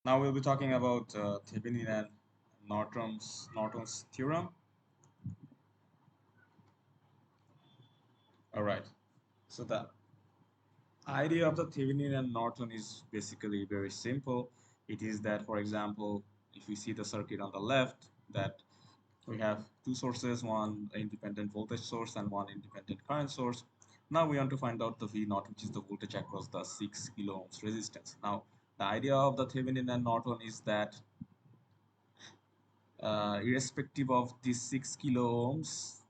Now we'll be talking about Thevenin and Norton's theorem. All right. So the idea of the Thevenin and Norton is basically very simple. It is that, for example, if we see the circuit on the left, that we have two sources, one independent voltage source and one independent current source. Now we want to find out the V naught, which is the voltage across the 6 kilo ohms resistance. Now the idea of the Thevenin and Norton is that irrespective of these 6 kilo ohms,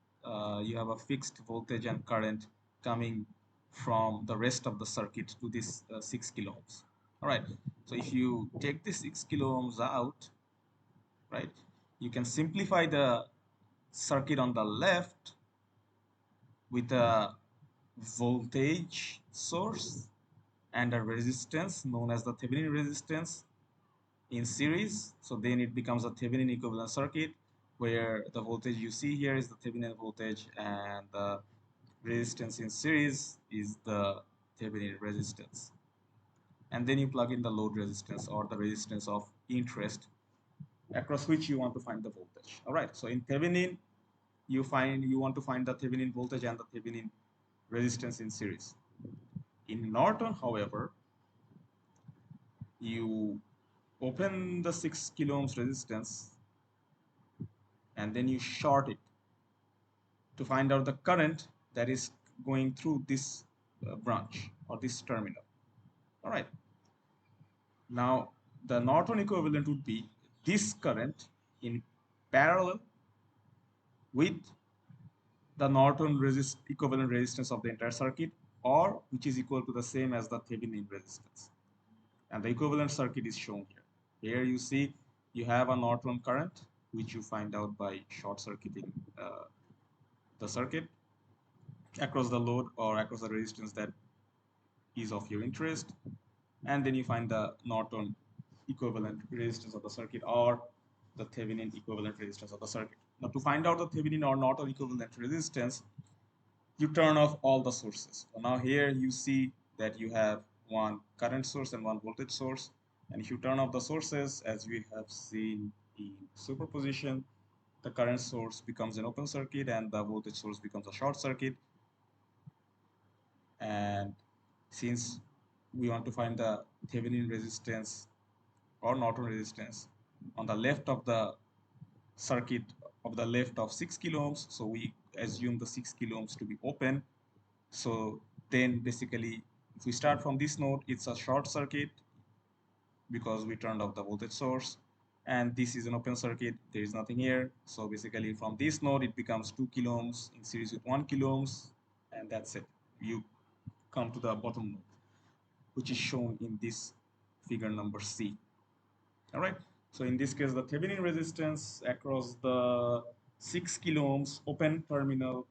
you have a fixed voltage and current coming from the rest of the circuit to this 6 kilo ohms. All right. So if you take the 6 kilo ohms out, right, you can simplify the circuit on the left with a voltage source and a resistance known as the Thevenin resistance in series. So then it becomes a Thevenin equivalent circuit where the voltage you see here is the Thevenin voltage and the resistance in series is the Thevenin resistance. And then you plug in the load resistance or the resistance of interest across which you want to find the voltage. All right. So in Thevenin, you want to find the Thevenin voltage and the Thevenin resistance in series. In Norton, however, you open the 6 kilo ohms resistance and then you short it to find out the current that is going through this branch or this terminal. All right. Now, the Norton equivalent would be this current in parallel with the Norton equivalent resistance of the entire circuit, or which is equal to the same as the Thevenin resistance. And the equivalent circuit is shown here. Here you see you have a Norton current, which you find out by short circuiting the circuit across the load or across the resistance that is of your interest, and then you find the Norton equivalent resistance of the circuit or the Thevenin equivalent resistance of the circuit. Now to find out the Thevenin or Norton equivalent resistance, you turn off all the sources. So now here you see that you have one current source and one voltage source, and if you turn off the sources, as we have seen in superposition, the current source becomes an open circuit and the voltage source becomes a short circuit. And since we want to find the Thevenin resistance or Norton resistance on the left of the circuit of the left of 6 kilo ohms, so we assume the 6 kilo ohms to be open. So then basically if we start from this node, it's a short circuit because we turned off the voltage source, and this is an open circuit, there is nothing here. So basically from this node it becomes 2 kilo ohms in series with 1 kilo ohms, and that's it. You come to the bottom node, which is shown in this figure number C. All right. So in this case, the Thevenin resistance across the 6 kilo ohms open terminal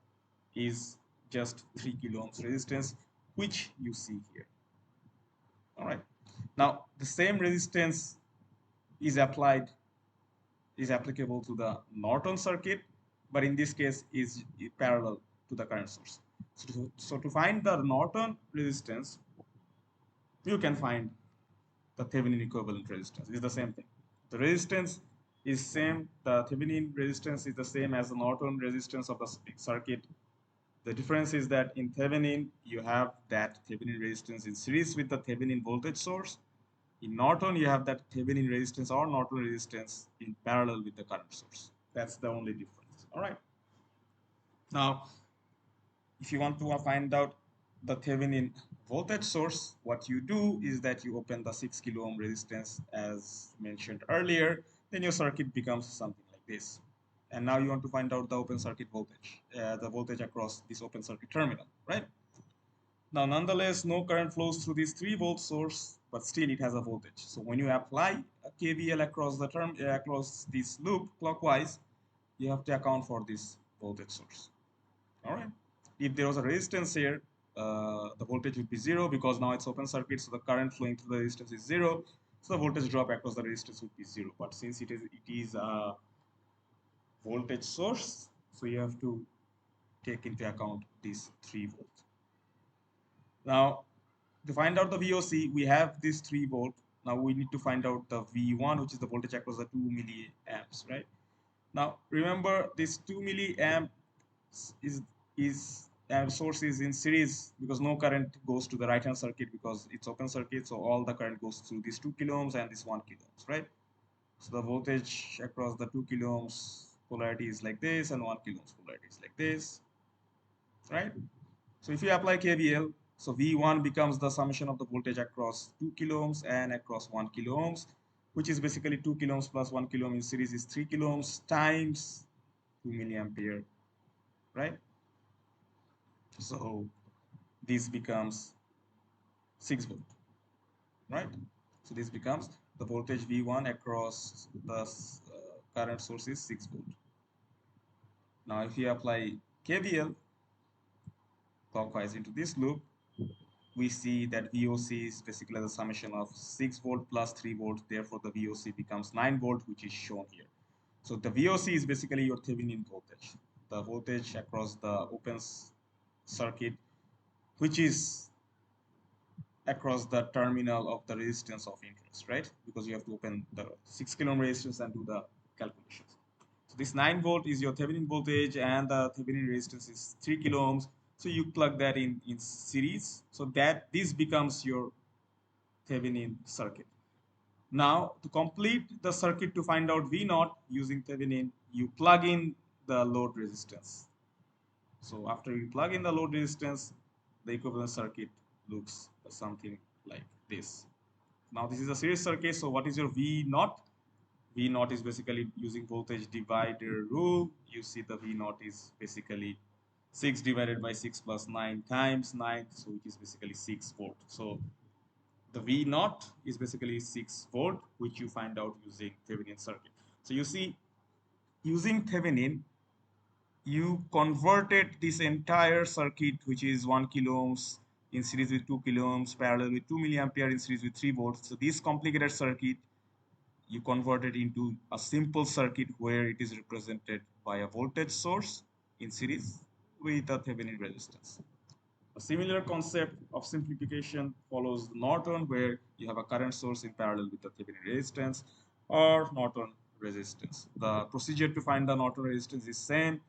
is just 3 kilo ohms resistance, which you see here. All right. Now the same resistance is applicable to the Norton circuit, but in this case is parallel to the current source. So to find the Norton resistance, you can find the Thevenin equivalent resistance. It's the same thing. The resistance is same. The Thevenin resistance is the same as the Norton resistance of the circuit. The difference is that in Thevenin, you have that Thevenin resistance in series with the Thevenin voltage source. In Norton, you have that Thevenin resistance or Norton resistance in parallel with the current source. That's the only difference. All right. Now, if you want to find out the Thevenin voltage source, what you do is that you open the 6 kilo ohm resistance as mentioned earlier, then your circuit becomes something like this. And now you want to find out the open circuit voltage, the voltage across this open circuit terminal, right? Now, nonetheless, no current flows through this 3-volt source, but still it has a voltage. So when you apply a KVL across the across this loop clockwise, you have to account for this voltage source. All right. If there was a resistance here, the voltage would be 0 because now it's open circuit, so the current flowing through the resistance is 0. So the voltage drop across the resistance would be 0. But since it is a voltage source, so you have to take into account this 3 volt. Now, to find out the VOC, we have this 3 volt Now we need to find out the V1, which is the voltage across the 2 milliamps, right? Now remember this 2 milliamp is source is in series because no current goes to the right hand circuit because it's open circuit, so all the current goes through these 2 kilo ohms and this 1 kilo ohms, right? So the voltage across the 2 kilo ohms polarity is like this and 1 kilo ohms polarity is like this, right? So if you apply KVL, so V1 becomes the summation of the voltage across 2 kilo ohms and across 1 kilo ohms, which is basically 2 kilo ohms plus 1 kilo ohm in series is 3 kilo ohms times 2 milliampere, right? So this becomes 6 volt, right? So this becomes the voltage V1 across the current source is 6 volt. Now if you apply KVL clockwise into this loop, we see that VOC is basically the summation of 6 volt plus 3 volt. Therefore, the VOC becomes 9 volt, which is shown here. So the VOC is basically your Thevenin voltage, the voltage across the open circuit, which is across the terminal of the resistance of interest, right? Because you have to open the 6 kilo ohm resistance and do the calculations. So this 9 volt is your Thevenin voltage and the Thevenin resistance is 3 kilo ohms. So you plug that in series. So that this becomes your Thevenin circuit. Now to complete the circuit to find out V naught using Thevenin, you plug in the load resistance. So after you plug in the load resistance, the equivalent circuit looks something like this. Now this is a series circuit, so what is your V naught? V naught is basically using voltage divider rule. You see the V naught is basically 6 divided by 6 plus 9 times 9, so it is basically 6 volt. So the V naught is basically 6 volt, which you find out using Thevenin circuit. So you see, using Thevenin, you converted this entire circuit, which is 1 kilo ohms in series with 2 kilo ohms, parallel with 2 milliampere in series with 3 volts. So this complicated circuit, you convert it into a simple circuit where it is represented by a voltage source in series with a Thevenin resistance. A similar concept of simplification follows Norton, where you have a current source in parallel with the Thevenin resistance or Norton resistance. The procedure to find the Norton resistance is same.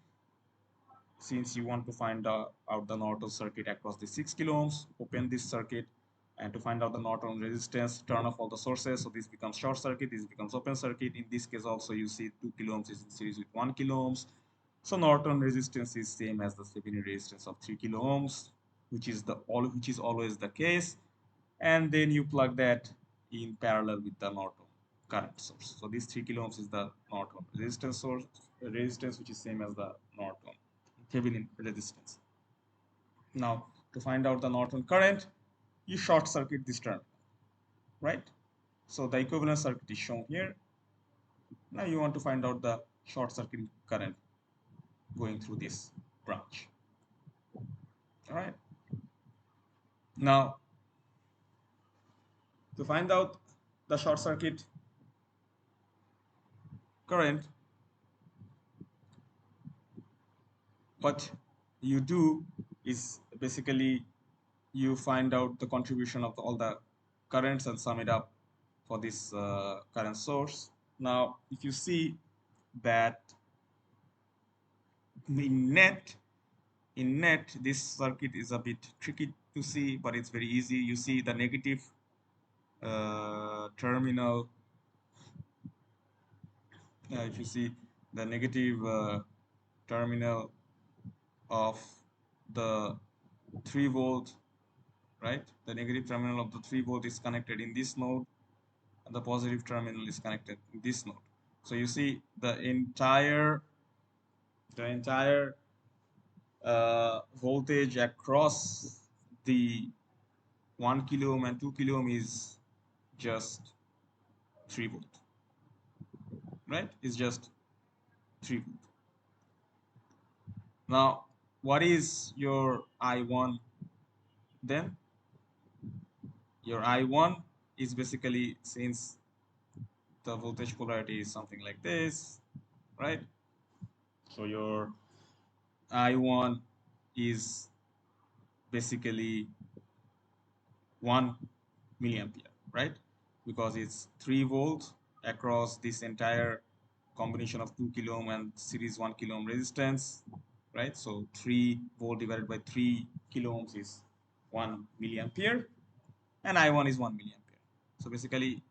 Since you want to find out the Norton circuit across the 6 kilo ohms, open this circuit, and to find out the Norton resistance, turn off all the sources. So this becomes short circuit, this becomes open circuit. In this case also you see 2 kilo ohms is in series with 1 kilo ohms. So Norton resistance is same as the Thevenin resistance of 3 kilo ohms, which is always the case. And then you plug that in parallel with the Norton current source. So this 3 kilo ohms is the Norton resistance source, resistance which is same as the Norton Thevenin resistance. Now to find out the Norton current, you short circuit this terminal, right? So the equivalent circuit is shown here. Now you want to find out the short circuit current going through this branch. All right. Now to find out the short circuit current, what you do is basically you find out the contribution of all the currents and sum it up for this current source. Now if you see that in net this circuit is a bit tricky to see, but it's very easy. You see the negative terminal. If you see the negative terminal of the 3 volt, right? The negative terminal of the 3 volt is connected in this node, and the positive terminal is connected in this node. So you see the entire voltage across the 1 kilo ohm and 2 kilo ohm is just 3 volt, right? It's just 3 volt. Now what is your I1 then? Your I1 is basically, since the voltage polarity is something like this, right? So your I1 is basically 1 milliampere, right? because it's 3 volt across this entire combination of 2 kilo ohm and series 1 kilo ohm resistance, right? So 3 volt divided by 3 kilo ohms is 1 milliampere, and I1 is 1 milliampere. So basically,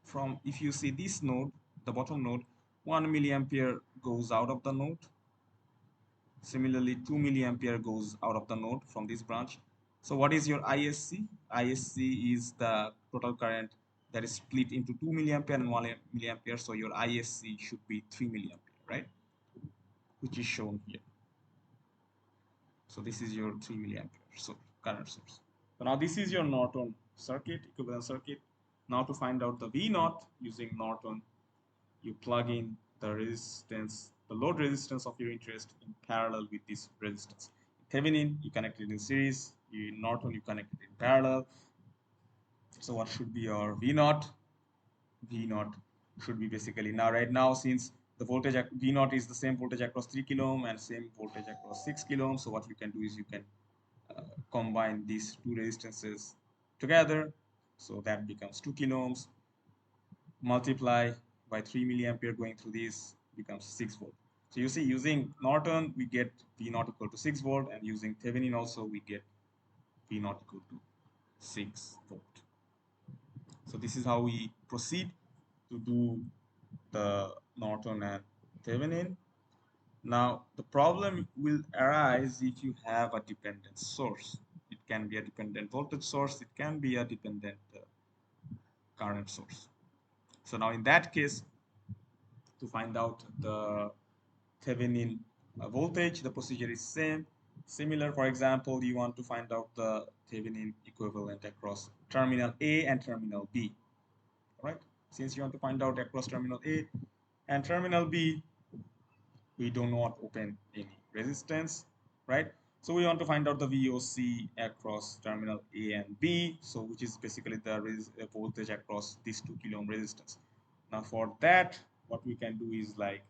from if you see this node, the bottom node, 1 milliampere goes out of the node. Similarly, 2 milliampere goes out of the node from this branch. So what is your ISC? ISC is the total current that is split into 2 milliampere and 1 milliampere. So your ISC should be 3 milliampere, right? Which is shown here. So this is your 3 milliampere current source. So now this is your Norton circuit, equivalent circuit. Now to find out the V naught using Norton, you plug in the resistance, the load resistance of your interest in parallel with this resistance. Thevenin, you connect it in series. In Norton, you connect it in parallel. So what should be your V naught? V naught should be basically, now right now, since the voltage V naught is the same voltage across 3 kilo ohm and same voltage across 6 kilo ohm. So what you can do is you can combine these two resistances together. So that becomes 2 kilo ohms, multiply by 3 milliampere going through this, becomes 6 volt. So you see, using Norton, we get V naught equal to 6 volt, and using Thevenin also, we get V naught equal to 6 volt. So this is how we proceed to do the Norton and Thevenin. Now, the problem will arise if you have a dependent source. It can be a dependent voltage source, it can be a dependent current source. So now in that case, to find out the Thevenin voltage, the procedure is same. Similar, for example, you want to find out the Thevenin equivalent across terminal A and terminal B. All right? Since you want to find out across terminal A and terminal B, we do not open any resistance, right? So we want to find out the VOC across terminal A and B, so which is basically the voltage across these 2 kilo ohm resistance. Now for that, what we can do is like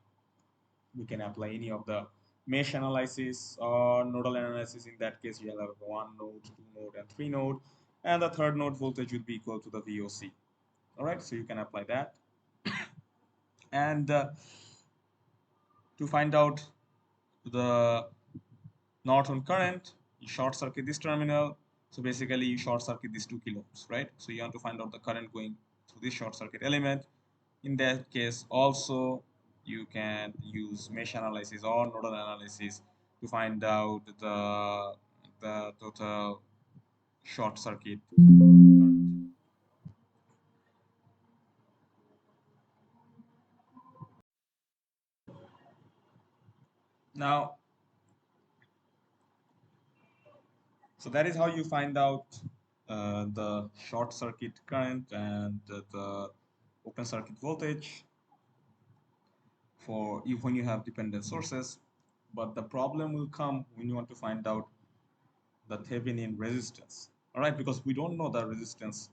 we can apply any of the mesh analysis or nodal analysis. In that case, you have 1 node, 2 node, and 3 node, and the third node voltage will be equal to the VOC. All right, so you can apply that. And to find out the Norton current, you short circuit this terminal. So basically, you short circuit these 2 kilo ohms, right? So you want to find out the current going through this short circuit element. In that case, also you can use mesh analysis or nodal analysis to find out the total short circuit current. Now, so that is how you find out the short circuit current and the open circuit voltage for if when you have dependent sources. But the problem will come when you want to find out the Thevenin resistance. All right, because we don't know the resistance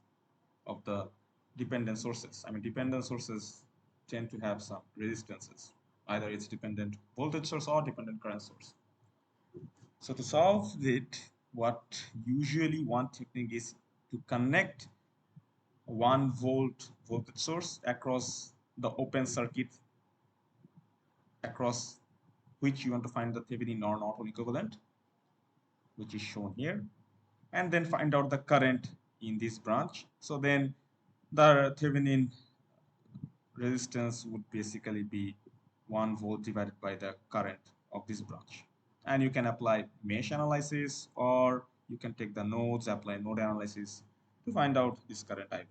of the dependent sources. I mean, dependent sources tend to have some resistances. Either it's dependent voltage source or dependent current source. So to solve it, what usually one technique is to connect 1 volt voltage source across the open circuit across which you want to find the Thevenin Norton equivalent, which is shown here, and then find out the current in this branch. So then the Thevenin resistance would basically be 1 volt divided by the current of this branch. And you can apply mesh analysis, or you can take the nodes, apply node analysis to find out this current I1.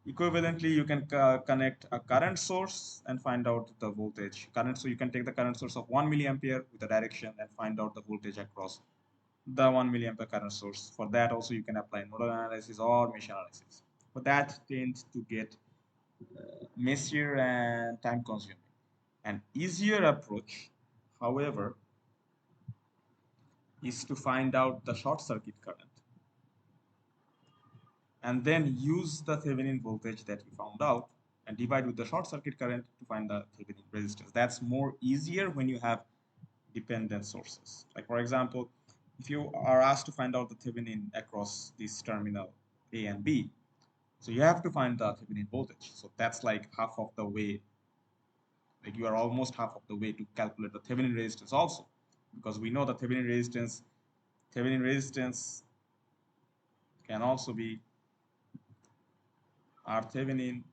Equivalently, you can connect a current source and find out the voltage current. So you can take the current source of 1 milliampere with a direction and find out the voltage across the 1 milliampere current source. For that also you can apply nodal analysis or mesh analysis. But that tends to get messier and time consuming. An easier approach, however, is to find out the short circuit current and then use the Thevenin voltage that you found out and divide with the short circuit current to find the Thevenin resistance. That's more easier when you have dependent sources. Like for example, if you are asked to find out the Thevenin across this terminal A and B. So you have to find the Thevenin voltage. So that's like half of the way, like you are almost half of the way to calculate the Thevenin resistance also, because we know the Thevenin resistance can also be R Thevenin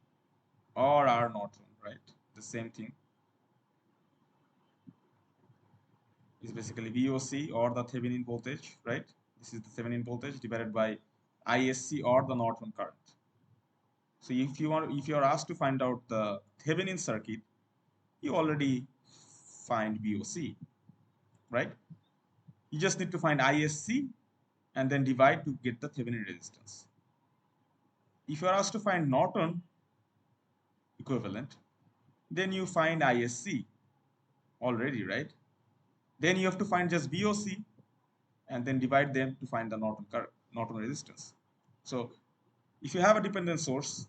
or R Norton, right? The same thing is basically VOC or the Thevenin voltage, right? This is the Thevenin voltage divided by ISC or the Norton current. So if you are asked to find out the Thevenin circuit, you already find VOC, right? You just need to find ISC and then divide to get the Thevenin resistance. If you are asked to find Norton equivalent, then you find ISC already, right? Then you have to find just VOC and then divide them to find the Norton resistance. So if you have a dependent source,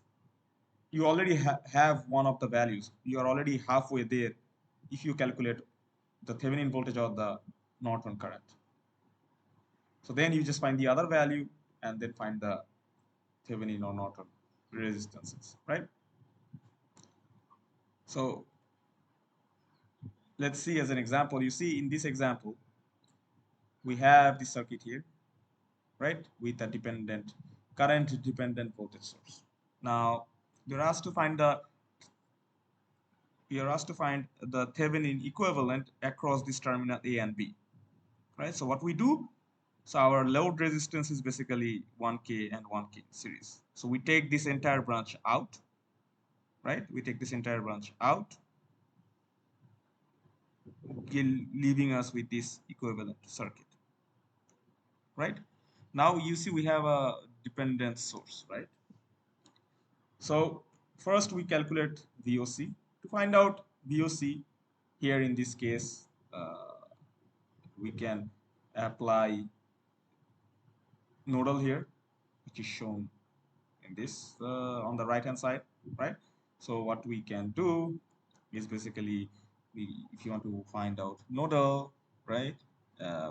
you already have one of the values. You are already halfway there if you calculate the Thevenin voltage or the Norton current. So then you just find the other value and then find the Thevenin or Norton resistances, right? So let's see as an example. You see in this example, we have the circuit here, right, with a current dependent voltage source. Now you're asked to find the Thevenin equivalent across this terminal A and B, right? So what we do, so our load resistance is basically 1K and 1K series. So we take this entire branch out, right? We take this entire branch out, leaving us with this equivalent circuit, right? Now you see we have a dependent source, right? So first we calculate VOC. To find out VOC, here in this case, we can apply nodal here, which is shown in this on the right hand side, right? So what we can do is basically, if you want to find out nodal, right,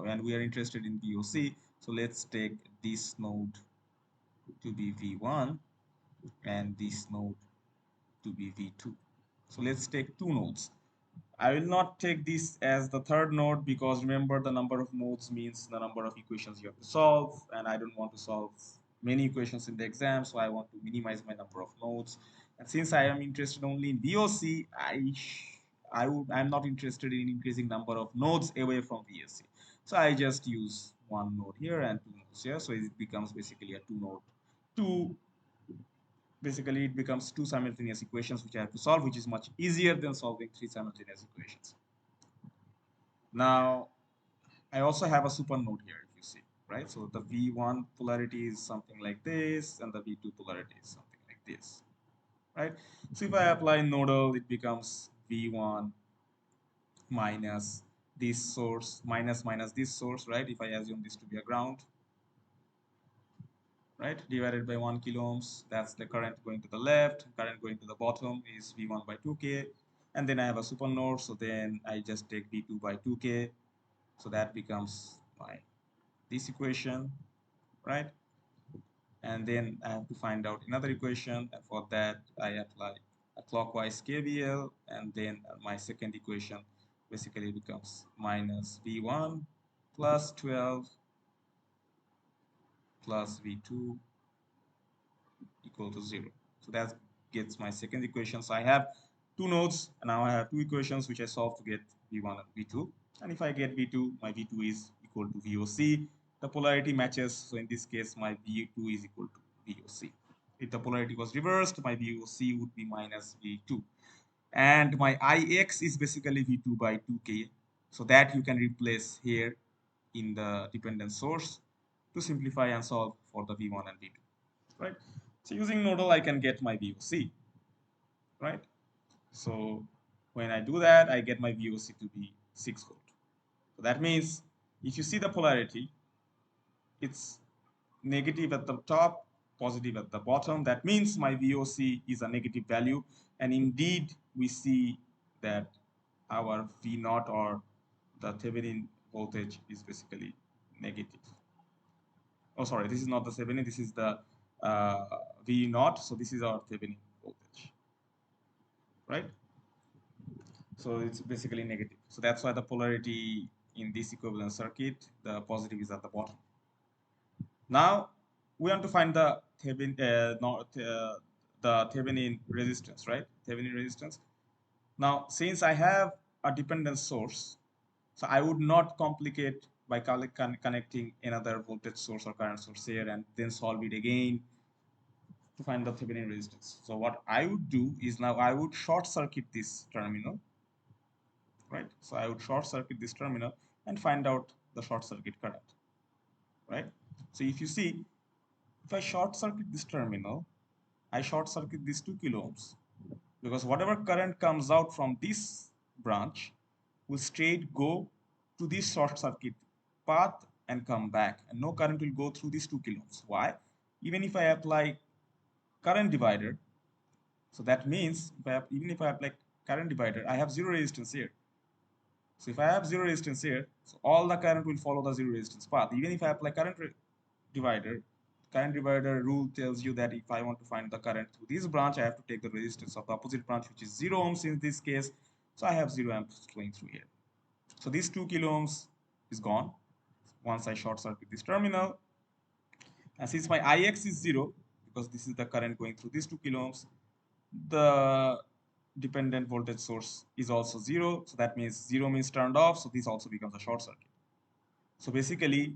when we are interested in VOC, so let's take this node to be V1 and this node to be V2. So let's take two nodes. I will not take this as the third node because remember, the number of nodes means the number of equations you have to solve, and I don't want to solve many equations in the exam, so I want to minimize my number of nodes. And since I am interested only in VOC, I'm not interested in increasing number of nodes away from VOC. So I just use one node here and two nodes here, so it becomes basically a two basically it becomes two simultaneous equations which I have to solve, which is much easier than solving three simultaneous equations. Now I also have a super node here, if you see, right? So the V1 polarity is something like this and the V2 polarity is something like this, right? So if I apply nodal, it becomes V1 minus this source minus this source, right? If I assume this to be a ground, right, divided by 1 kilo ohms. That's the current going to the left. Current going to the bottom is V1 by 2K. And then I have a super node, so then I just take V2 by 2K. So that becomes my this equation, right? And then I have to find out another equation, and for that I apply a clockwise KVL, and then my second equation basically becomes minus V1 plus 12 plus V2 equal to 0. So that gets my second equation. So I have two nodes, and now I have two equations which I solve to get V1 and V2. And if I get V2, my V2 is equal to VOC. The polarity matches, so in this case my V2 is equal to VOC. If the polarity was reversed, my VOC would be minus V2. And my IX is basically V2 by 2K. So that you can replace here in the dependent source to simplify and solve for the V1 and V2, right? So using nodal, I can get my VOC, right? So when I do that, I get my VOC to be 6 volt. So that means if you see the polarity, it's negative at the top, positive at the bottom. That means my VOC is a negative value. And indeed, we see that our V naught or the Thevenin voltage is basically negative. Oh, sorry, this is not the Thevenin, this is the uh, V naught. So this is our Thevenin voltage, right? So it's basically negative. So that's why the polarity in this equivalent circuit, the positive is at the bottom. Now we want to find the Thevenin, the Thevenin resistance, right? Thevenin resistance. Now, since I have a dependent source, so I would not complicate by connecting another voltage source or current source here and then solve it again to find the Thevenin resistance. So what I would do is now I would short circuit this terminal, right? So I would short circuit this terminal and find out the short circuit current, right? So if you see, if I short circuit this terminal, I short circuit these 2 kilo ohms because whatever current comes out from this branch will straight go to this short circuit path and come back, and no current will go through these 2 kilo ohms. Why? Even if I apply current divider, so that means even if I apply current divider, I have zero resistance here. So if I have zero resistance here, so all the current will follow the zero resistance path. Even if I apply divider, current divider rule tells you that if I want to find the current through this branch, I have to take the resistance of the opposite branch, which is 0 ohms in this case. So I have 0 amps flowing through here. So this 2 kilo ohms is gone once I short circuit this terminal. And since my Ix is 0, because this is the current going through these 2 kilo ohms, the dependent voltage source is also 0. So that means 0 means turned off. So this also becomes a short circuit. So basically,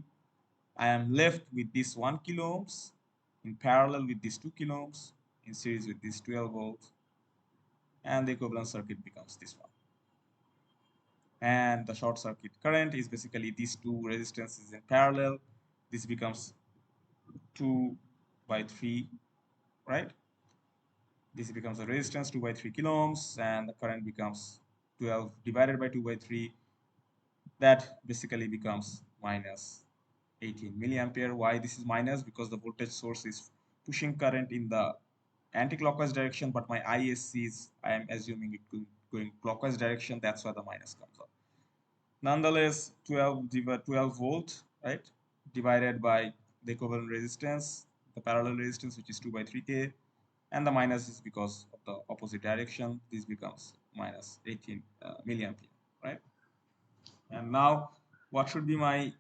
I am left with this 1 kilo ohms in parallel with these 2 kilo ohms in series with this 12 volts, and the equivalent circuit becomes this one. And the short circuit current is basically these two resistances in parallel. This becomes 2 by 3, right? This becomes a resistance 2 by 3 kilo ohms, and the current becomes 12 divided by 2 by 3. That basically becomes minus 18 milliampere. Why this is minus? Because the voltage source is pushing current in the anti-clockwise direction, but my ISC is, I am assuming it going clockwise direction. That's why the minus comes up. Nonetheless, 12 volt, right, divided by the equivalent resistance, the parallel resistance, which is 2 by 3K, and the minus is because of the opposite direction. This becomes minus 18 milliampere, right? And now, what should be my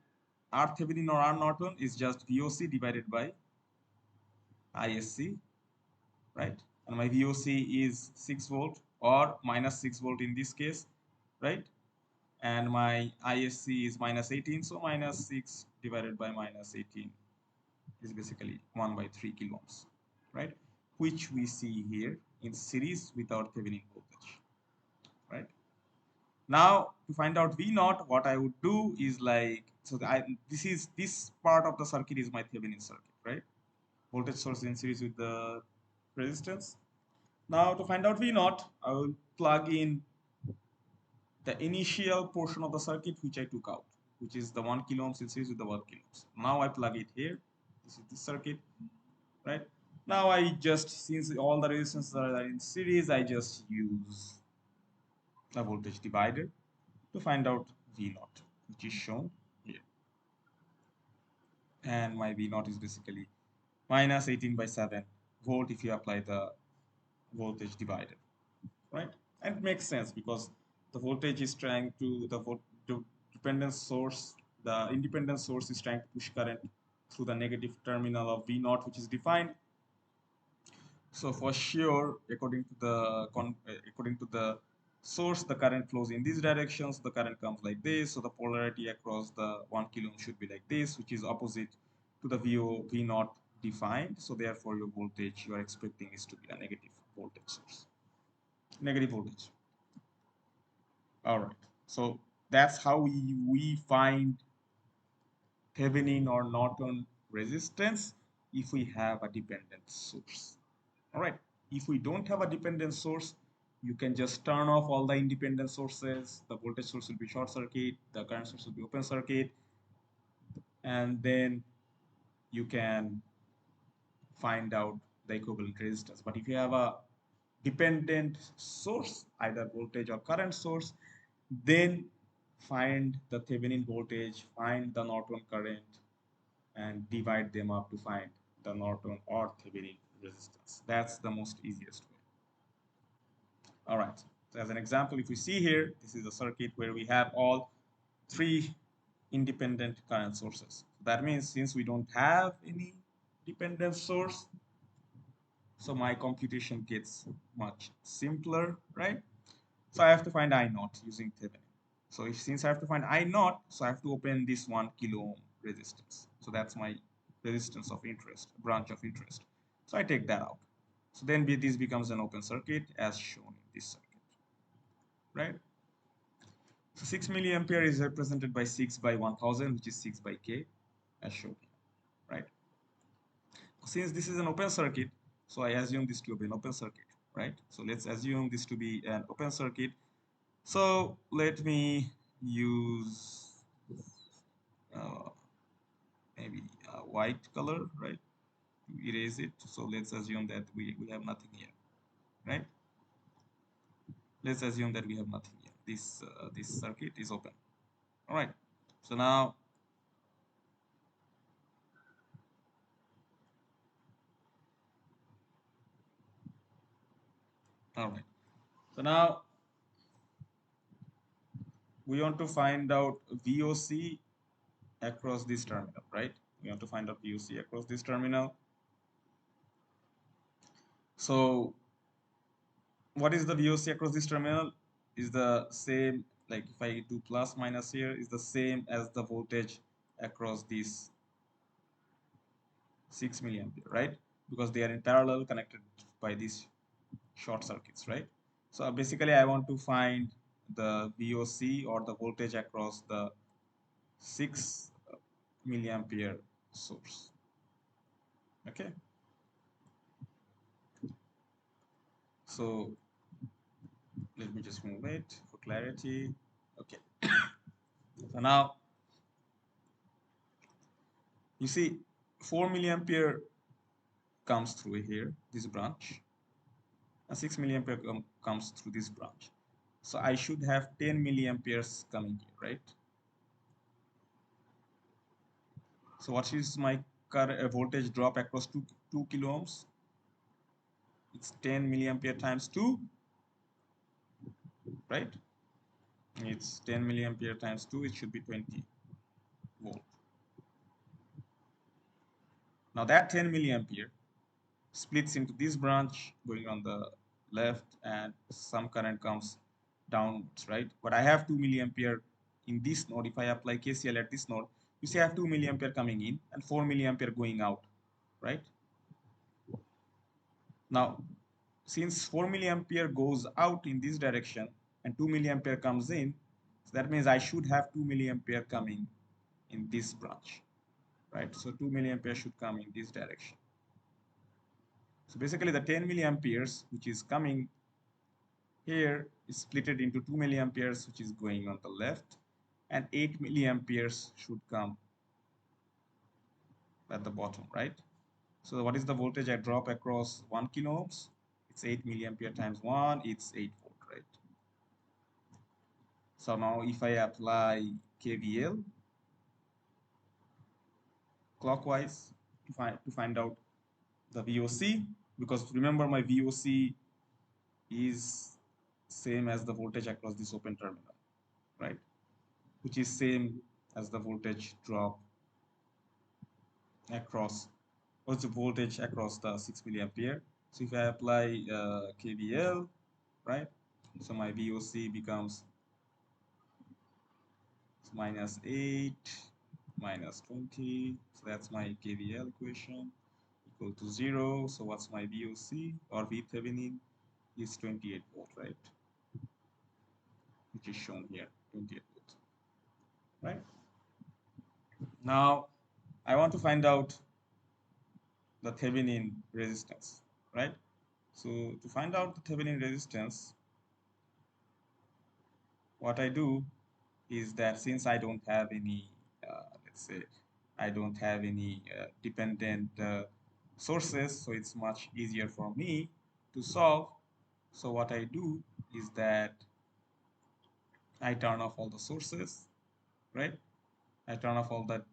R Thevenin or R Norton is just VOC divided by ISC, right? And my VOC is 6 volt or minus 6 volt in this case, right? And my ISC is minus 18, so minus 6 divided by minus 18 is basically 1 by 3 kilo ohms, right? Which we see here in series with our Thevenin voltage, right? Now to find out V naught, what I would do is like, so this part of the circuit is my Thevenin circuit, right? Voltage source in series with the resistance. Now to find out V naught, I will plug in the initial portion of the circuit which I took out, which is the 1 kilo ohms in series with the 1 kilo ohms. Now I plug it here. This is the circuit, right? Now I just, since all the resistors are in series, I just use the voltage divider to find out V naught, which is shown here. And my V naught is basically minus 18 by 7 volt if you apply the voltage divider, right? And it makes sense because the voltage is trying to, the dependent source, the independent source is trying to push current through the negative terminal of V naught, which is defined. So for sure, according to the source, the current flows in these directions. The current comes like this. So the polarity across the 1 kilo ohm should be like this, which is opposite to the V naught defined. So therefore, your voltage you are expecting is to be a negative voltage source, negative voltage. All right. So that's how we find Thevenin or Norton resistance if we have a dependent source. All right. If we don't have a dependent source, you can just turn off all the independent sources. The voltage source will be short circuit, the current source will be open circuit, and then you can find out the equivalent resistance. But if you have a dependent source, either voltage or current source, then find the Thevenin voltage, find the Norton current, and divide them up to find the Norton or Thevenin resistance. That's the most easiest way. All right. So as an example, if we see here, this is a circuit where we have all three independent current sources. That means since we don't have any dependent source, so my computation gets much simpler, right? So I have to find I naught using Thevenin. So since I have to find I naught, so I have to open this 1 kilo ohm resistance. So that's my resistance of interest, branch of interest. So I take that out. So then this becomes an open circuit as shown in this circuit, right? So 6 milliampere is represented by 6 by 1000, which is 6 by K, as shown here, right? Since this is an open circuit, so I assume this to be an open circuit, right? So let's assume this to be an open circuit. So let me use uh, maybe a white color, right, to erase it. So let's assume that we have nothing here, right? Let's assume that we have nothing here. This circuit is open. All right. So now all right. So now we want to find out VOC across this terminal, right? We want to find out VOC across this terminal. So what is the VOC across this terminal? Is the same, like if I do plus minus here, is the same as the voltage across this 6 milliampere, right? Because they are in parallel connected by these short circuits, right? So basically I want to find the VOC or the voltage across the 6 milliampere source. Okay. So let me just move it for clarity. Okay. So now you see 4 milliampere comes through here, this branch, and 6 milliampere comes through this branch. So I should have 10 milliamperes coming here, right? So what is my current voltage drop across 2 kilo ohms? It's 10 milliampere times 2, right? It's 10 milliampere times 2, it should be 20 volt. Now that 10 milliampere splits into this branch going on the left, and some current comes downwards, right? But I have 2 milliampere in this node. If I apply KCL at this node, you see I have 2 milliampere coming in and 4 milliampere going out, right? Now, since 4 milliampere goes out in this direction and 2 milliampere comes in, so that means I should have 2 milliampere coming in this branch, right? So 2 milliampere should come in this direction. So basically the 10 milliamperes which is coming here is splitted into 2 milliamperes which is going on the left, and 8 milliamperes should come at the bottom, right? So what is the voltage I drop across 1 kilo ohms? It's 8 milliampere times 1, it's 8 volt, right? So now if I apply KVL clockwise to find out the VOC, because remember my VOC is same as the voltage across this open terminal, right? Which is same as the voltage drop across, what's the voltage across the 6 milliampere. So if I apply KVL, right? So my VOC becomes minus 8 minus 20. So that's my KVL equation, equal to 0. So what's my VOC or VThevenin is 28 volt, right? Which is shown here, 28 volt, right? Now I want to find out the Thevenin resistance, right? So to find out the Thevenin resistance, what I do is that since I don't have any, let's say, I don't have any dependent sources, so it's much easier for me to solve. So what I do is that I turn off all the sources, right? I turn off all the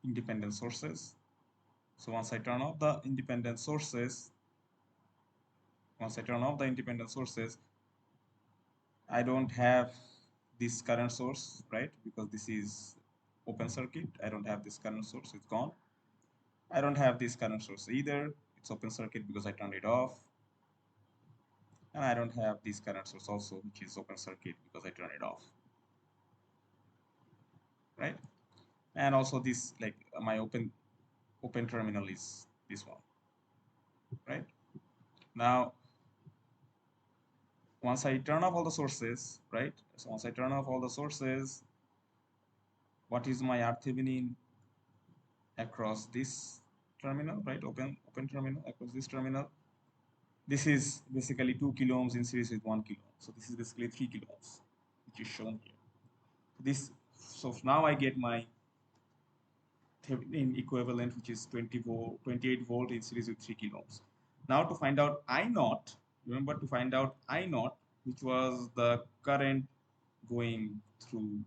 independent sources. So once I turn off the independent sources, I don't have this current source, right? Because this is open circuit. I don't have this current source, it's gone. I don't have this current source either. It's open circuit because I turned it off. And I don't have this current source also, which is open circuit because I turned it off, right? And also this, like my open terminal is this one, right? Now, once I turn off all the sources, right? So once I turn off all the sources, what is my Thevenin across this terminal, right? Open terminal across this terminal. This is basically 2 kilo ohms in series with 1 kilo. So this is basically 3 kilo ohms, which is shown here. This, so now I get my Thevenin equivalent, which is 28 volt in series with 3 kilo ohms. Now to find out I naught, remember to find out I naught, which was the current going through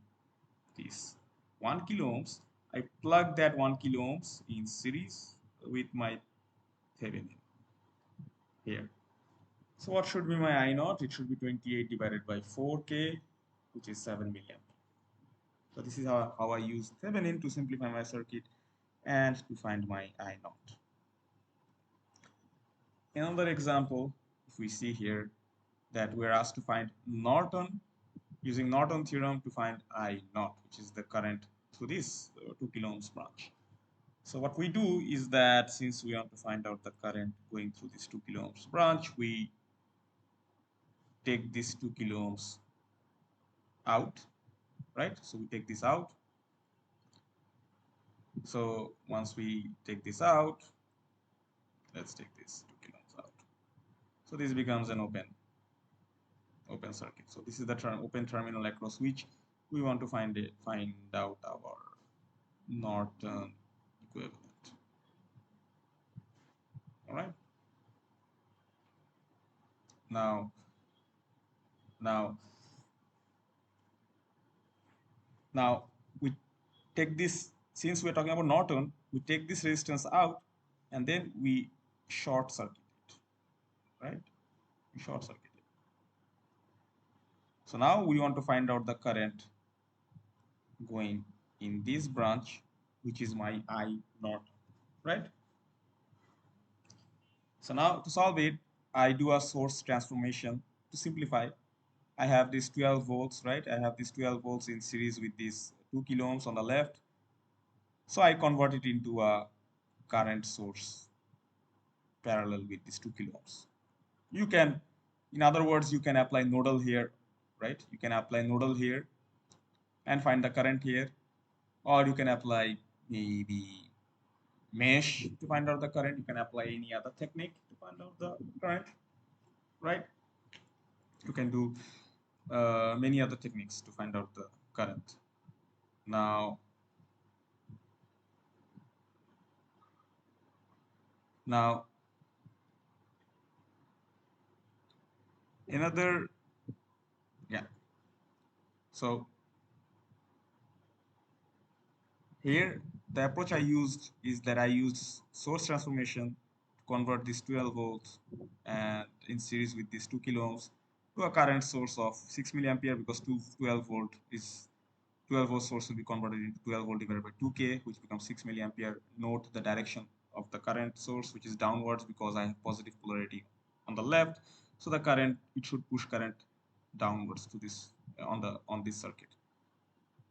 this 1 kilo ohms, I plug that 1 kilo ohms in series with my Thevenin here. So what should be my I naught? It should be 28 divided by 4K, which is 7 milliamp. So this is how I use Thevenin to simplify my circuit and to find my I naught. Another example, if we see here, that we're asked to find Norton, using Norton theorem to find I naught, which is the current through this 2 kilo ohms branch. So what we do is that since we want to find out the current going through this 2 kilo ohms branch, we take this 2 kilo ohms out, right? So we take this out. So once we take this out, let's take this 2 kilo ohms out. So this becomes an open circuit. So this is the open terminal across which we want to find out our Norton equivalent. All right. Now we take this, since we're talking about Norton, we take this resistance out and then we short circuit it, right? We short circuit it. So now we want to find out the current going in this branch, which is my I naught, right? So now to solve it, I do a source transformation. To simplify, I have this 12 volts, right? I have this 12 volts in series with this 2 kilo ohms on the left. So I convert it into a current source parallel with this 2 kilo ohms. You can, in other words, you can apply nodal here, right? You can apply nodal here and find the current here, or you can apply maybe mesh to find out the current. You can apply any other technique to find out the current, right? You can do many other techniques to find out the current. Now another, yeah. So here the approach I used is that I used source transformation to convert this 12 volts and in series with this 2 kilo ohms to a current source of 6 milliampere, because 12 volt is 12 volt source will be converted into 12 volt divided by 2K, which becomes 6 milliampere. Note the direction of the current source, which is downwards because I have positive polarity on the left. So the current, it should push current downwards to this on this circuit.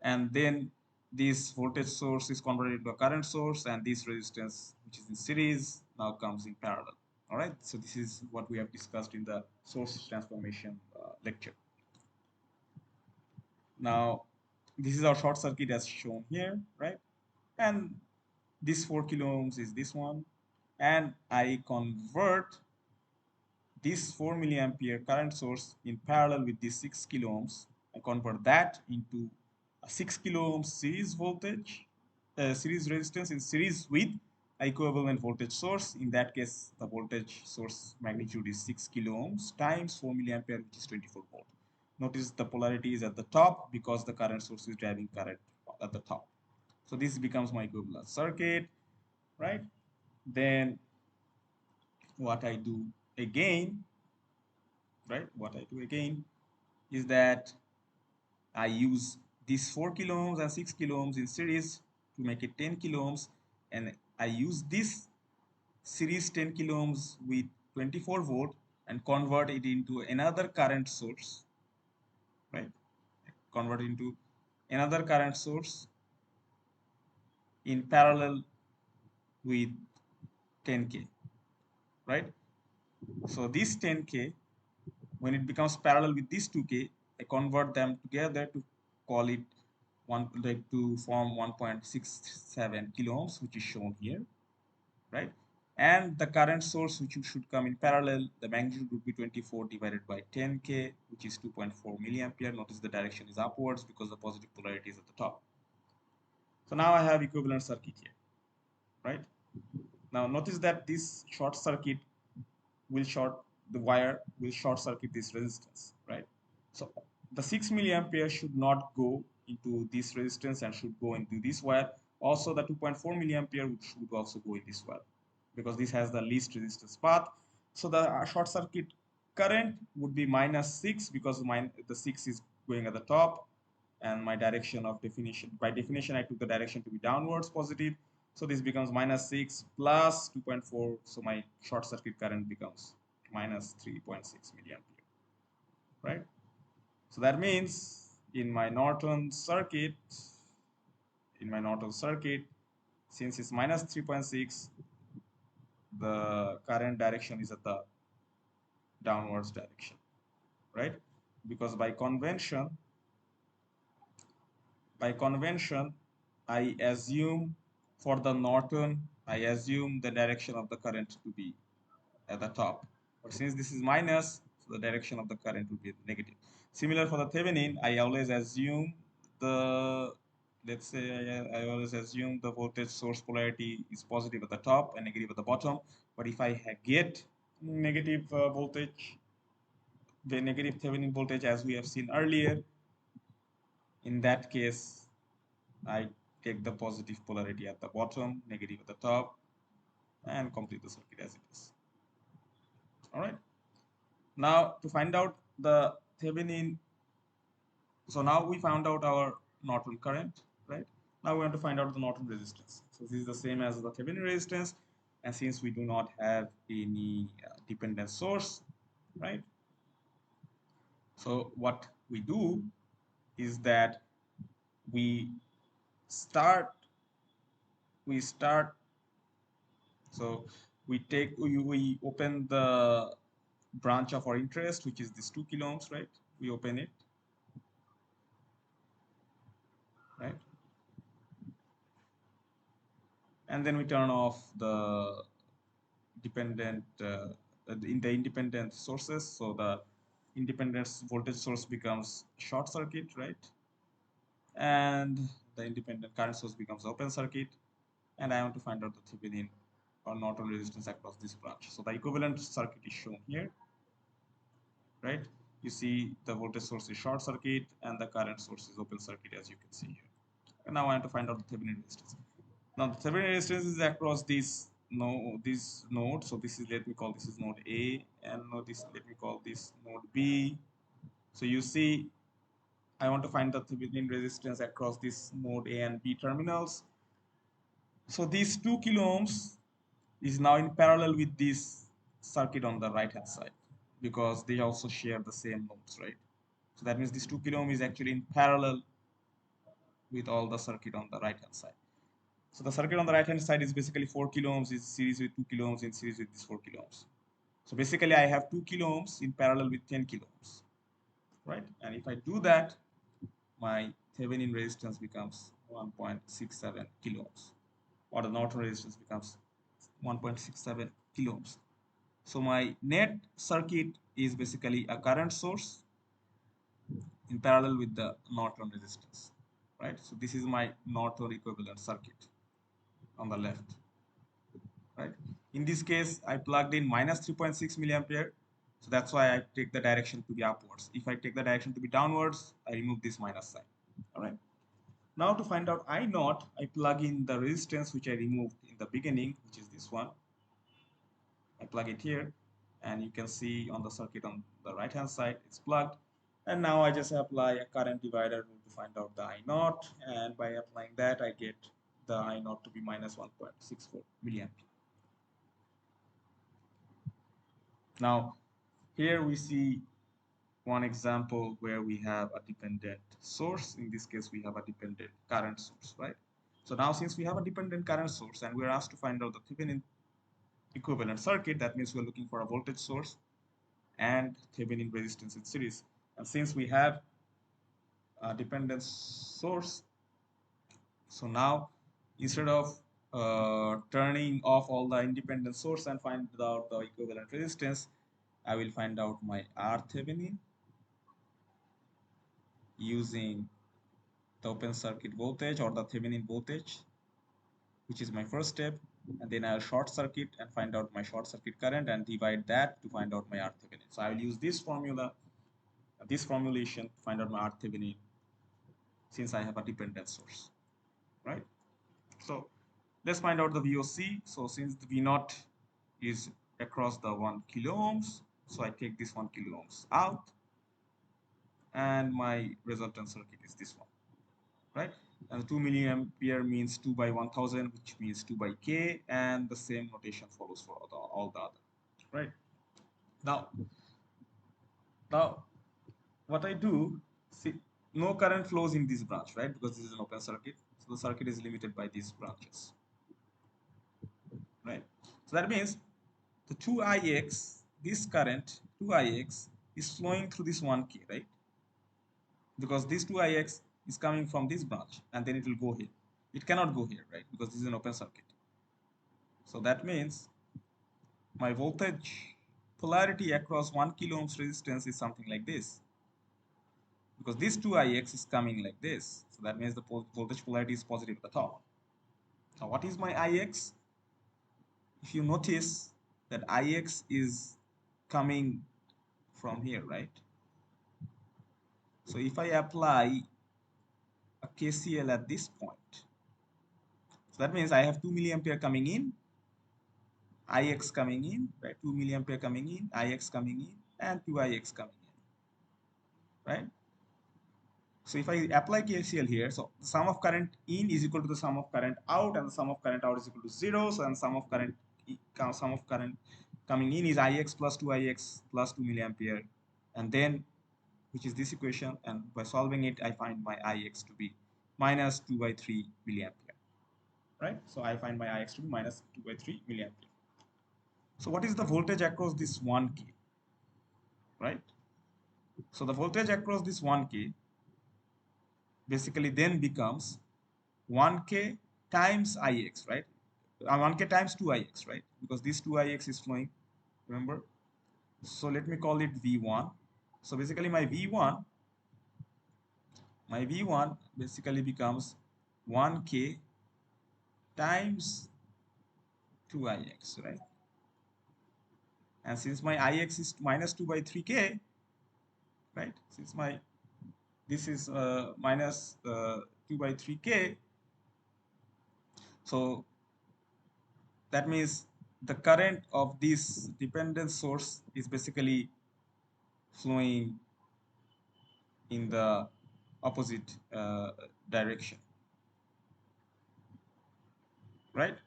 And then this voltage source is converted into a current source, and this resistance, which is in series, now comes in parallel. All right. So this is what we have discussed in the source transformation lecture. Now, this is our short circuit as shown here, right? And this 4 kilo ohms is this one, and I convert this 4 milliampere current source in parallel with this 6 kilo ohms. I convert that into a 6 kilo ohms series voltage, series resistance in series with equivalent voltage source. In that case, the voltage source magnitude is 6 kilo ohms times 4 milliampere, which is 24 volt. Notice the polarity is at the top because the current source is driving current at the top. So this becomes my equivalent circuit, right? Then what I do again, right? What I do again is that I use these 4 kilo ohms and 6 kilo ohms in series to make it 10 kilo ohms, and I use this series 10 kilo ohms with 24 volt and convert it into another current source, right? Convert into another current source in parallel with 10K, right? So this 10K, when it becomes parallel with this 2K, I convert them together to call it one, like to form 1.67 kilo ohms, which is shown here, right? And the current source which should come in parallel, the magnitude would be 24 divided by 10K, which is 2.4 milliampere. Notice the direction is upwards because the positive polarity is at the top. So now I have equivalent circuit here, right? Now notice that this short circuit will short, the wire will short circuit this resistance, right? So the 6 milliampere should not go into this resistance and should go into this wire. Also the 2.4 milliampere should also go in this wire because this has the least resistance path. So the short circuit current would be -6 because the 6 is going at the top, and my direction of definition, by definition I took the direction to be downwards positive. So this becomes -6 plus 2.4. So my short circuit current becomes -3.6 milliampere, right? So that means in my Norton circuit, since it's -3.6, the current direction is at the downwards direction, right? Because by convention, I assume for the Norton, I assume the direction of the current to be at the top. But since this is minus, so the direction of the current will be negative. Similar for the Thevenin, I always assume the, let's say I always assume the voltage source polarity is positive at the top and negative at the bottom. But if I get negative voltage, the negative Thevenin voltage as we have seen earlier, in that case, I take the positive polarity at the bottom, negative at the top, and complete the circuit as it is. All right. Now to find out the Thevenin, so now we found out our Norton current, right? Now we want to find out the Norton resistance. So this is the same as the Thevenin resistance, and since we do not have any dependent source, right? So what we do is that we start we start so we open the branch of our interest, which is this 2 kilo ohms, right? We open it, right? And then we turn off the dependent in the independent sources. So the independent voltage source becomes short circuit, right? And the independent current source becomes open circuit. And I want to find out the Thevenin or Norton resistance across this branch. So the equivalent circuit is shown here, right? You see the voltage source is short circuit and the current source is open circuit, as you can see here. And now I want to find out the Thevenin resistance. Now the Thevenin resistance is across this node. So this is, let me call this is node A, and let me call this node B. So you see, I want to find the Thevenin resistance across this node A and B terminals. So these 2 kilo ohms is now in parallel with this circuit on the right hand side because they also share the same nodes, right? So that means this 2 kilo ohm is actually in parallel with all the circuit on the right hand side. So the circuit on the right hand side is basically 4 kilo ohms is series with 2 kilo ohms in series with this 4 kilo ohms. So basically I have 2 kilo ohms in parallel with 10 kilo ohms, right? And if I do that, my Thevenin resistance becomes 1.67 kilo ohms, or the Norton resistance becomes 1.67 kilo ohms. So my net circuit is basically a current source in parallel with the Norton resistance, right? So this is my Norton equivalent circuit on the left, right? In this case, I plugged in -3.6 milliampere. So that's why I take the direction to be upwards. If I take the direction to be downwards, I remove this minus sign. All right. Now to find out I naught, I plug in the resistance which I removed in the beginning, which is this one. I plug it here, and you can see on the circuit on the right hand side it's plugged. And now I just apply a current divider rule to find out the I naught, and by applying that I get the I naught to be minus 1.64 milliampere. Now here we see one example where we have a dependent source. In this case we have a dependent current source, right? So now since we have a dependent current source and we're asked to find out the Thevenin equivalent circuit, that means we're looking for a voltage source and Thevenin resistance in series. And since we have a dependent source, so now instead of turning off all the independent source and find out the equivalent resistance, I will find out my R Thevenin using the open circuit voltage or the Thevenin voltage, which is my first step, and then I'll short circuit and find out my short circuit current and divide that to find out my R Thevenin. So I will use this formula, this formulation to find out my R Thevenin since I have a dependent source, right? So let's find out the VOC. So since the V naught is across the 1 kilo ohms, so I take this 1 kilo ohms out, and my resultant circuit is this one, right? And 2 milliampere means 2 by 1000, which means 2 by K, and the same notation follows for all the other, right? Now what I do, see, no current flows in this branch, right? Because this is an open circuit, so the circuit is limited by these branches, right? So that means the 2ix, this current 2ix is flowing through this 1K, right? Because this 2ix is coming from this branch and then it will go here. It cannot go here, right? Because this is an open circuit. So that means my voltage polarity across 1 kilo ohms resistance is something like this. Because this 2ix is coming like this. So that means the voltage polarity is positive at the top. Now what is my ix? If you notice that ix is coming from here, right? So if I apply a KCL at this point, so that means I have 2 milliampere coming in, Ix coming in, right? 2 milliampere coming in, Ix coming in, and 2Ix coming in, right? So if I apply KCL here, so the sum of current in is equal to the sum of current out, and the sum of current out is equal to 0. So and sum of current coming in is Ix plus 2Ix plus 2 milliampere, and then which is this equation, and by solving it I find my Ix to be minus 2 by 3 milliampere, right? So I find my Ix to be minus 2 by 3 milliampere. So what is the voltage across this 1K, right? So the voltage across this 1K basically then becomes 1K times Ix, right? 1K times 2Ix, right? Because this 2Ix is flowing, remember? So let me call it V1. So basically my V1 basically becomes 1K times 2Ix, right? And since my Ix is minus 2 by 3K, right? Since my this is minus 2 by 3K, so that means the current of this dependent source is basically flowing in the opposite direction, right?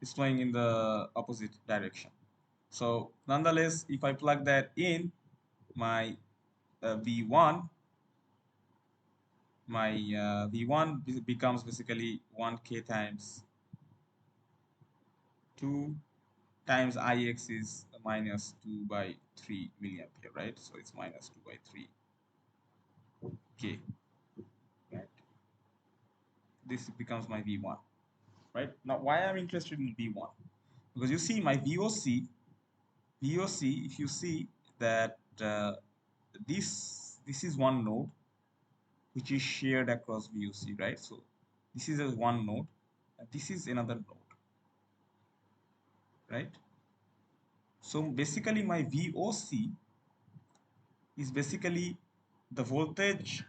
It's flowing in the opposite direction. So nonetheless, if I plug that in, my V1, V1 becomes basically 1K times 2 times Ix is minus 2 by 3 milliampere, right? So it's minus 2 by 3K, right? This becomes my V1, right? Now, why I'm interested in V1? Because you see my VOC, if you see that this is one node which is shared across VOC, right? So this is a one node, and this is another node, right? So basically my VOC is basically the voltage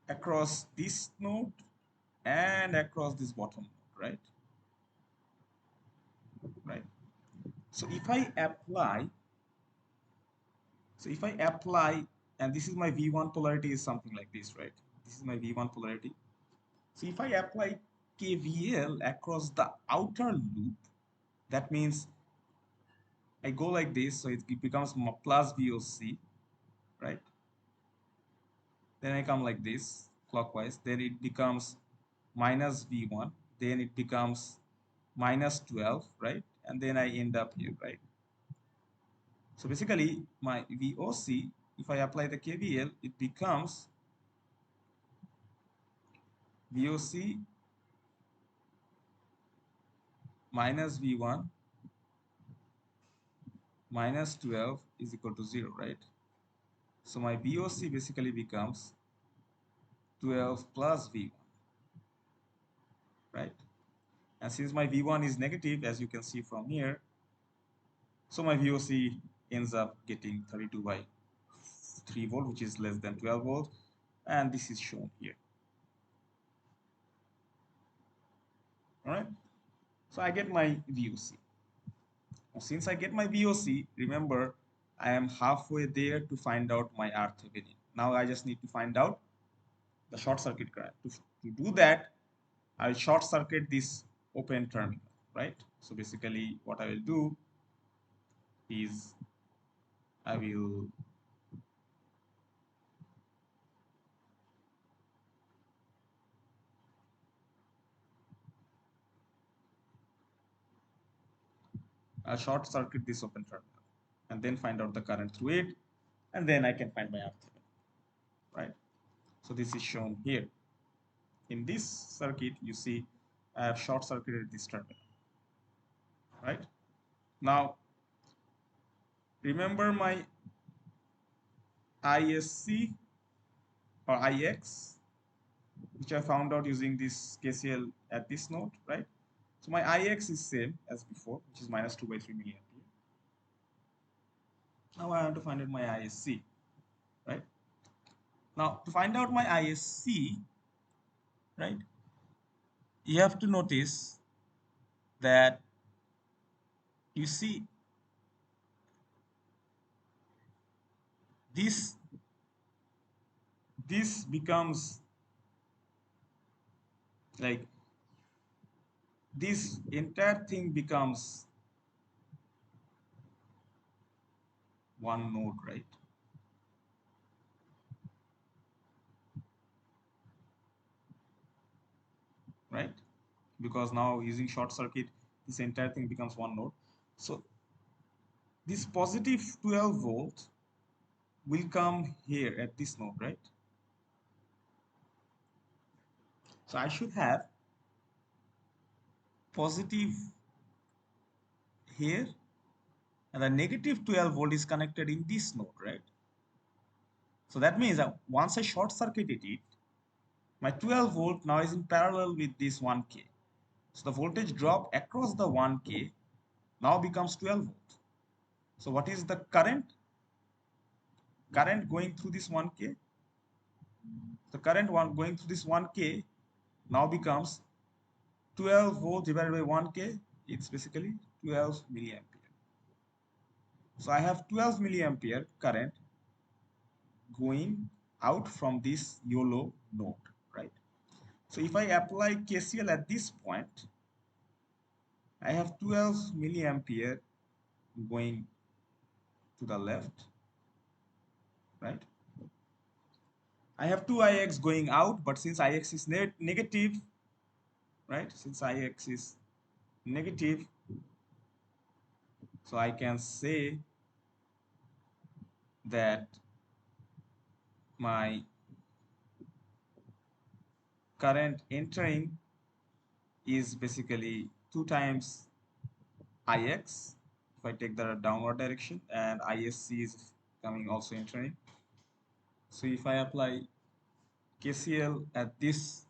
across this node and across this bottom node, right? Right. So if I apply, and this is my V1 polarity is something like this, right? This is my V1 polarity. So if I apply KVL across the outer loop, that means I go like this, so it becomes plus VOC, right? Then I come like this clockwise, then it becomes minus V1, then it becomes minus 12, right? And then I end up here, right? So basically my VOC, if I apply the KVL, it becomes VOC minus V1 minus 12 is equal to 0, right? So my VOC basically becomes 12 plus V1, right? And since my V1 is negative, as you can see from here, so my VOC ends up getting 32 by 3 volt, which is less than 12 volt, and this is shown here. All right, so I get my VOC. Now, since I get my VOC, remember I am halfway there to find out my R Thevenin. Now I just need to find out the short circuit current. To do that, I'll short circuit this open terminal, right? So basically what I will do is I will short circuit this open terminal and then find out the current through it, and then I can find my RThevenin, right? So this is shown here. In this circuit, you see I have short circuited this terminal, right? Now remember my ISC or IX, which I found out using this KCL at this node, right? So my IX is same as before, which is minus 2 by 3 milliampere. Now I want to find out my ISC, right? Now to find out my ISC, right, you have to notice that you see this becomes like this entire thing becomes one node, right? Right, because now using short circuit this entire thing becomes one node. So this positive 12 volt will come here at this node, right? So I should have positive here, and the negative 12 volt is connected in this node, right? So that means that once I short circuited it, my 12 volt now is in parallel with this 1K. So the voltage drop across the 1K now becomes 12 volt. So what is the current? Current going through this 1K? The current one going through this 1K now becomes 12 volt divided by 1K. It's basically 12 milliampere. So I have 12 milliampere current going out from this YOLO node, right? So if I apply KCL at this point, I have 12 milliampere going to the left, right? I have 2 Ix going out, but since Ix is negative, right? Since Ix is negative, so I can say that my current entering is basically 2 times Ix if I take the downward direction, and ISC is coming also entering. So if I apply KCL at this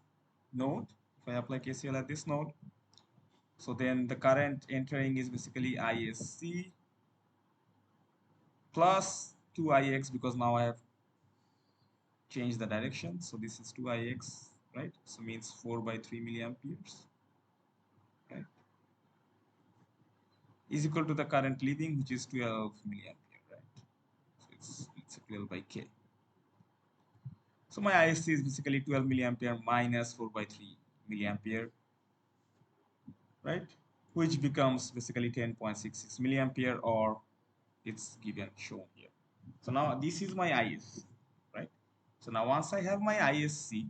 node, so then the current entering is basically ISC plus 2Ix, because now I have change the direction. So this is 2ix, right? So means 4 by 3 milliamperes, right? Is equal to the current leaving, which is 12 milliampere, right? So it's 12 by k. So my ISC is basically 12 milliampere minus 4 by 3 milliampere, right? Which becomes basically 10.66 milliampere, or it's given shown here. So now this is my ISC, right? So now once I have my ISC,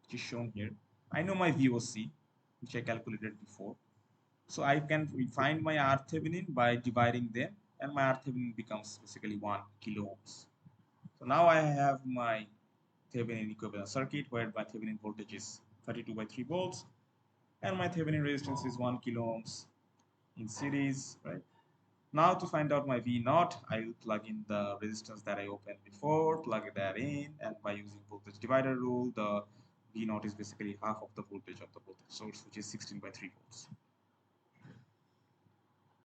which is shown here, I know my VOC, which I calculated before. So I can find my RThevenin by dividing them, and my RThevenin becomes basically 1 kilo ohms. So now I have my Thevenin equivalent circuit where my Thevenin voltage is 32 by 3 volts, and my Thevenin resistance is 1 kilo ohms in series, right? Now to find out my V naught, I will plug in the resistance that I opened before, plug that in, and by using voltage divider rule, the V naught is basically half of the voltage of the voltage source, which is 16 by 3 volts.